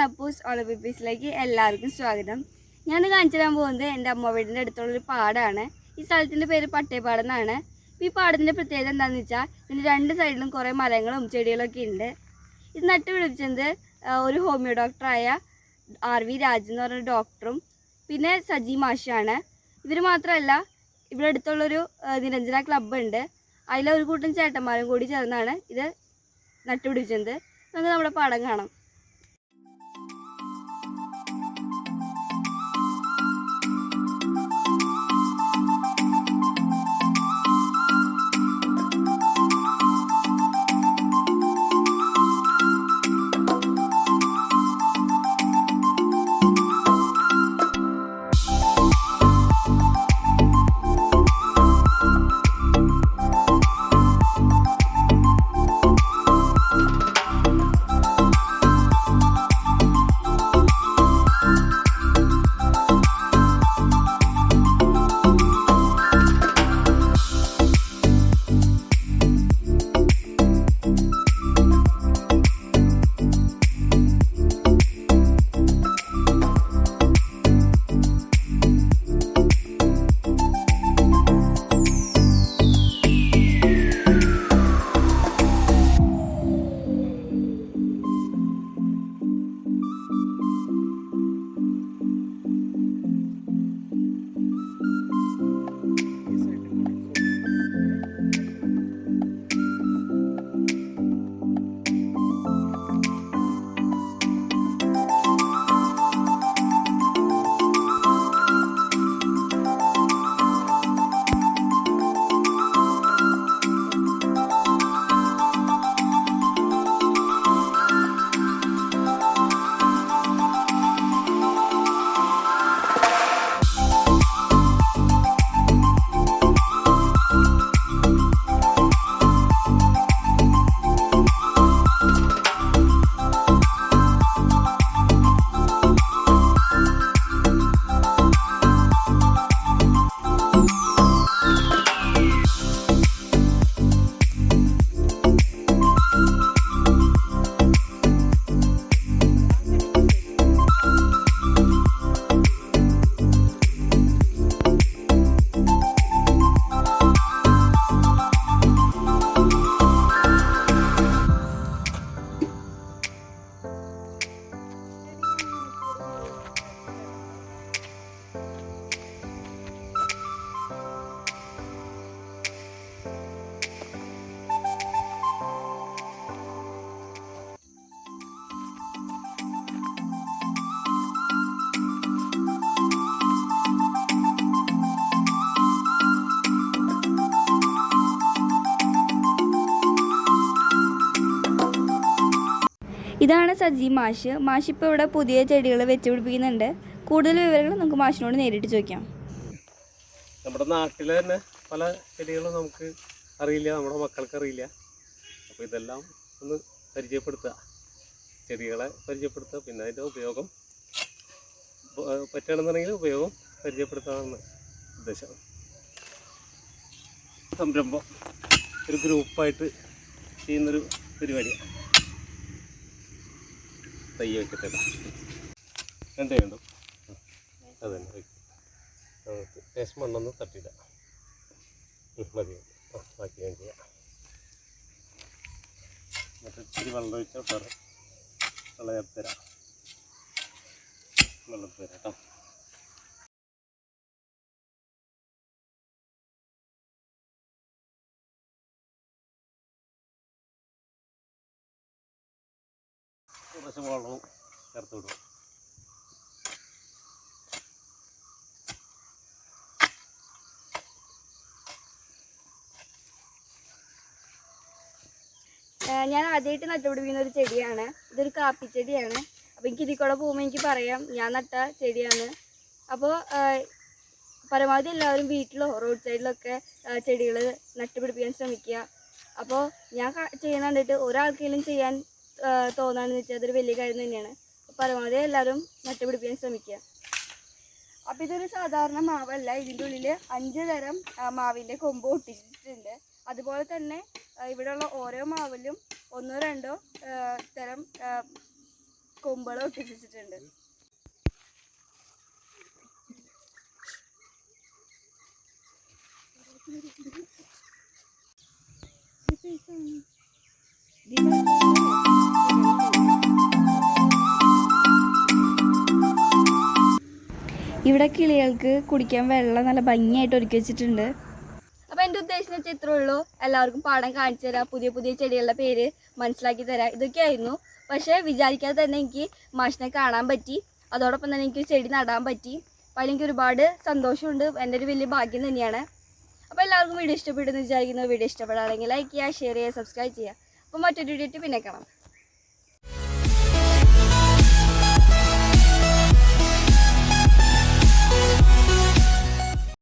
അപ്പൂസ് ഒളിമ്പിക്സിലേക്ക് എല്ലാവർക്കും സ്വാഗതം. ഞാൻ കാണിച്ചു തരാൻ പോകുന്നത് എൻ്റെ അമ്മ വീടിൻ്റെ അടുത്തുള്ളൊരു പാടമാണ്. ഈ സ്ഥലത്തിൻ്റെ പേര് പട്ടേപ്പാടം എന്നാണ്. ഈ പാടത്തിൻ്റെ പ്രത്യേകത എന്താണെന്ന് വെച്ചാൽ ഇതിൻ്റെ രണ്ട് സൈഡിലും കുറേ മരങ്ങളും ചെടികളൊക്കെ ഉണ്ട്. ഇത് നട്ടുപിടിപ്പിച്ചത് ഒരു ഹോമിയോ ഡോക്ടറായ RV രാജ് എന്ന് പറഞ്ഞൊരു ഡോക്ടറും പിന്നെ സജി മാഷാണ്. ഇവർ മാത്രമല്ല, ഇവിടെ അടുത്തുള്ളൊരു നിരഞ്ജന ക്ലബ്ബുണ്ട്. അതിലൊരു കൂട്ടം ചേട്ടന്മാരും കൂടി ചേർന്നാണ് ഇത് നട്ടുപിടിപ്പിച്ചത്. നമുക്ക് നമ്മുടെ പാടം കാണാം. ഇതാണ് സജി മാഷ്. ഇപ്പോൾ ഇവിടെ പുതിയ ചെടികൾ വെച്ച് പിടിപ്പിക്കുന്നുണ്ട്. കൂടുതൽ വിവരങ്ങൾ നമുക്ക് മാഷിനോട് നേരിട്ട് ചോദിക്കാം. നമ്മുടെ നാട്ടിൽ തന്നെ പല ചെടികളും നമുക്ക് അറിയില്ല, നമ്മുടെ മക്കൾക്ക് അറിയില്ല. അപ്പോൾ ഇതെല്ലാം ഒന്ന് പരിചയപ്പെടുത്തുക, ചെടികളെ പരിചയപ്പെടുത്തുക, പിന്നെ അതിൻ്റെ ഉപയോഗം പറ്റുകയാണെന്നുണ്ടെങ്കിൽ ഉപയോഗം പരിചയപ്പെടുത്താമെന്ന് ഉദ്ദേശം. സംരംഭം ഒരു ഗ്രൂപ്പായിട്ട് ചെയ്യുന്നൊരു പരിപാടിയാണ്. തയ്യ വെക്കട്ടെ, രണ്ടേ വേണ്ടു. അത് തന്നെ വയ്ക്കും. നമുക്ക് ടേസ്റ്റ് മണ്ണൊന്ന് തട്ടിയിടാം. മതി, ബാക്കി ഞാൻ ചെയ്യാം. എന്നിട്ട് ഇച്ചിരി വെള്ളം ഒഴിച്ചാൽ പറ വെള്ളം ചേർത്തരാം. വെള്ളം തരാം കേട്ടോ. കുറച്ച് വെള്ളവും ചേർത്ത് വിടും. ഞാൻ ആദ്യമായിട്ട് നട്ടുപിടിപ്പിക്കുന്ന ഒരു ചെടിയാണ്. ഇതൊരു കാപ്പി ചെടിയാണ്. അപ്പോൾ എനിക്ക് ഇതിൽ കൂടെ പോകുമ്പോൾ എനിക്ക് പറയാം ഞാൻ നട്ട ചെടിയാണ്. അപ്പോൾ പരമാവധി എല്ലാവരും വീട്ടിലോ റോഡ് സൈഡിലൊക്കെ ചെടികൾ നട്ടുപിടിപ്പിക്കാൻ ശ്രമിക്കുക. അപ്പോൾ ഞാൻ ചെയ്യുന്ന കണ്ടിട്ട് ഒരാൾക്കെങ്കിലും ചെയ്യാൻ തോന്നാണെന്ന് വെച്ചാൽ അതൊരു വലിയ കാര്യം തന്നെയാണ്. പരമാവധി എല്ലാവരും നട്ടുപിടിപ്പിക്കാൻ ശ്രമിക്കുക. അപ്പോൾ ഇതൊരു സാധാരണ മാവല്ല. ഇതിൻ്റെ ഉള്ളിൽ 5 തരം മാവിൻ്റെ കൊമ്പ് ഒട്ടിച്ചിട്ടുണ്ട്. അതുപോലെ തന്നെ ഇവിടെയുള്ള ഓരോ മാവിലും 1-2 തരം കൊമ്പളം ഒട്ടിച്ചിട്ടുണ്ട്. ഇവിടെ കിളികൾക്ക് കുടിക്കാൻ വെള്ളം നല്ല ഭംഗിയായിട്ട് ഒരുക്കി വെച്ചിട്ടുണ്ട്. അപ്പോൾ എൻ്റെ ഉദ്ദേശം വെച്ചാൽ ഇത്രേ ഉള്ളൂ. എല്ലാവർക്കും പാടം കാണിച്ചു തരാം, പുതിയ പുതിയ ചെടികളുടെ പേര് മനസ്സിലാക്കി തരാം, ഇതൊക്കെയായിരുന്നു. പക്ഷേ വിചാരിക്കാതെ തന്നെ എനിക്ക് മാഷിനെ കാണാൻ പറ്റി, അതോടൊപ്പം തന്നെ എനിക്ക് ചെടി നടാൻ പറ്റി. അപ്പോൾ എനിക്ക് ഒരുപാട് സന്തോഷമുണ്ട്, എൻ്റെ ഒരു വലിയ ഭാഗ്യം തന്നെയാണ്. അപ്പോൾ എല്ലാവർക്കും വീഡിയോ ഇഷ്ടപ്പെട്ടെന്ന് വിചാരിക്കുന്നു. വീഡിയോ ഇഷ്ടപ്പെടുകയാണെങ്കിൽ ലൈക്ക് ചെയ്യുക, ഷെയർ ചെയ്യുക, സബ്സ്ക്രൈബ് ചെയ്യുക. അപ്പോൾ മറ്റൊരു വീഡിയോ പിന്നെ കാണാം.